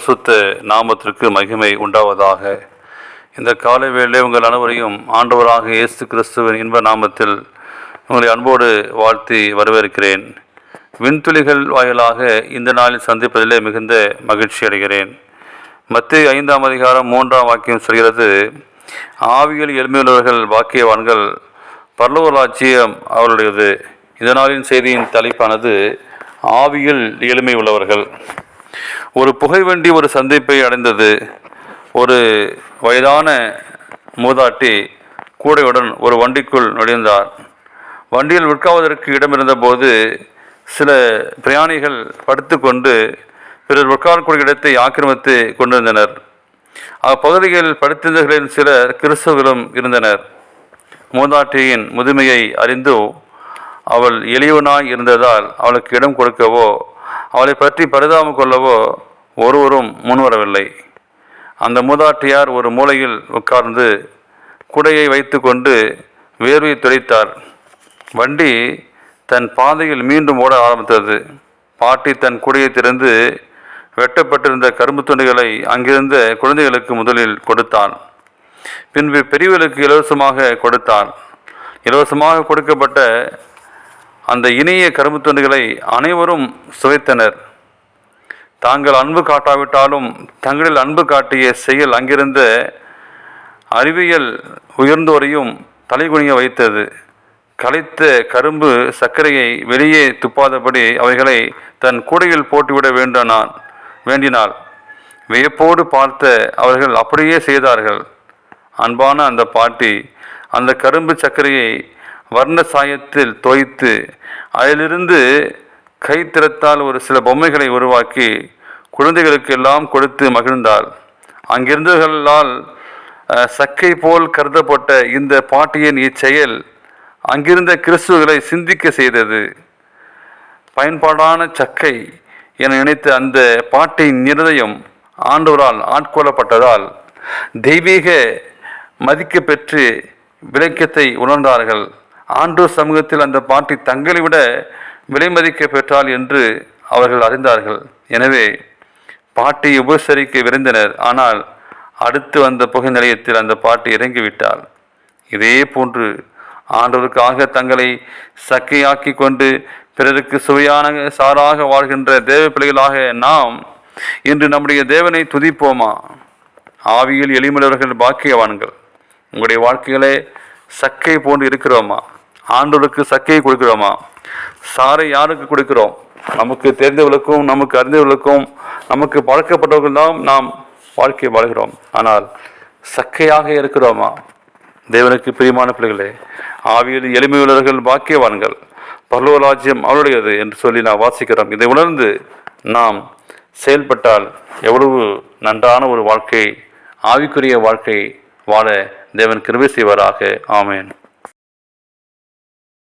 பரிசுத்த நாமத்திற்கு மகிமை உண்டாவதாக. இந்த காலை வேளை உங்கள் அனைவரையும் ஆண்டவராக இயேசு கிறிஸ்துவின் இன்ப நாமத்தில் உங்களை அன்போடு வாழ்த்தி வரவேற்கிறேன். விண்துளிகள் வாயிலாக இந்த நாளில் சந்திப்பதிலே மிகுந்த மகிழ்ச்சி அடைகிறேன். மத்தேயு 5ஆம் அதிகாரம் 3ஆம் வாக்கியம் சொல்கிறது, ஆவியில் எளிமையுள்ளவர்கள் பாக்கியவான்கள், பரலோக ராஜ்யம் அவருடையது. இந்த நாளின் செய்தியின் தலைப்பானது ஆவியில் எளிமை உள்ளவர்கள். ஒரு புகைவண்டி ஒரு சந்திப்பை அடைந்தது. ஒரு வயதான மூதாட்டி கூடையுடன் ஒரு வண்டிக்குள் நுழைந்தார். வண்டியில் உட்கார்வதற்கு இடமிருந்த போது சில பிரயாணிகள் படுத்து கொண்டு பிறர் உட்காரக்கூடிய இடத்தை ஆக்கிரமித்து கொண்டிருந்தனர். அப்பகுதியில் படுத்திருந்தவர்களின் சிலர் கிறிஸ்தவர்களும் இருந்தனர். மூதாட்டியின் முதுமையை அறிந்தோ அவள் எளியவனாய் இருந்ததால் அவளுக்கு இடம் கொடுக்கவோ அவளை பற்றி பரிதாபம் கொள்ளவோ ஒருவரும் முன்வரவில்லை. அந்த மூதாட்டியார் ஒரு மூலையில் உட்கார்ந்து குடையை வைத்து கொண்டு வேர்வையை துடைத்தார். வண்டி தன் பாதையில் மீண்டும் ஓட ஆரம்பித்தது. பாட்டி தன் குடையை திறந்து வெட்டப்பட்டிருந்த கரும்பு துண்டுகளை அங்கிருந்த குழந்தைகளுக்கு முதலில் கொடுத்தான். பின்பு பெரியவர்களுக்கு இலவசமாக கொடுத்தான். இலவசமாக கொடுக்கப்பட்ட அந்த இனிய கரும்பு துண்டுகளை அனைவரும் சுவைத்தனர். தாங்கள் அன்பு காட்டாவிட்டாலும் தங்களில் அன்பு காட்டிய செயல் அங்கிருந்த அறிவியல் உயர்ந்தோரையும் தலைகுனிய வைத்தது. கலைத்த கரும்பு சர்க்கரையை வெளியே துப்பாதபடி அவைகளை தன் கூடையில் போட்டுவிட வேண்டினாள். வியப்போடு பார்த்த அவர்கள் அப்படியே செய்தார்கள். அன்பான அந்த பாட்டி அந்த கரும்பு சர்க்கரையை வர்ண சாயத்தில் தோய்த்து அதிலிருந்து கைத்திறத்தால் ஒரு சில பொம்மைகளை உருவாக்கி குழந்தைகளுக்கு எல்லாம் கொடுத்து மகிழ்ந்தாள். அங்கிருந்தவர்களால் சக்கை போல் கருதப்பட்ட இந்த பாட்டியின் இச்செயல் அங்கிருந்த கிறிஸ்துவர்களை சிந்திக்க செய்தது. பயன்பாடான சக்கை என நினைத்த அந்த பாட்டியின் இருதயம் ஆண்டவரால் ஆட்கொள்ளப்பட்டதால் தெய்வீக மதிக்க பெற்று விளக்கத்தை உணர்ந்தார்கள். ஆண்டவர் சமூகத்தில் அந்த பாட்டி தங்களை விட விலை மதிக்க பெற்றாள் என்று அவர்கள் அறிந்தார்கள். எனவே பாட்டியை உபசரிக்க விரைந்தனர். ஆனால் அடுத்து வந்த புகை நிலையத்தில் அந்த பாட்டி இறங்கிவிட்டாள். இதே போன்று ஆண்டவருக்காக தங்களை சக்கையாக்கி கொண்டு பிறருக்கு சுவையான சாராக வாழ்கின்ற தேவ பிள்ளைகளாக நாம் இன்று நம்முடைய தேவனை துதிப்போமா? ஆவியில் எளிமையுள்ளவர்கள் பாக்கியவான்கள். உங்களுடைய வாழ்க்கைகளே சக்கை போன்று இருக்கிறோமா? ஆண்டவருக்கு சக்கையை கொடுக்கிறோமா? சாரை யாருக்கு கொடுக்கிறோம்? நமக்கு தெரிந்தவர்களுக்கும் நமக்கு அறிந்தவர்களுக்கும் நமக்கு பழக்கப்பட்டவர்கள் தான் நாம் வாழ்க்கையை வாழ்கிறோம். ஆனால் சக்கையாக இருக்கிறோமா? தேவனுக்கு பிரியமான பிள்ளைகளே, ஆவியில் எளிமையுள்ளவர்கள் பாக்கியவான்கள், பரலோக ராஜ்யம் அவருடையது என்று சொல்லி நாம் வாசிக்கிறோம். இதை உணர்ந்து நாம் செயல்பட்டால் எவ்வளவு நன்றான ஒரு வாழ்க்கை, ஆவிக்குரிய வாழ்க்கை வாழ தேவன் கிருபை செய்வாராக. ஆமென்.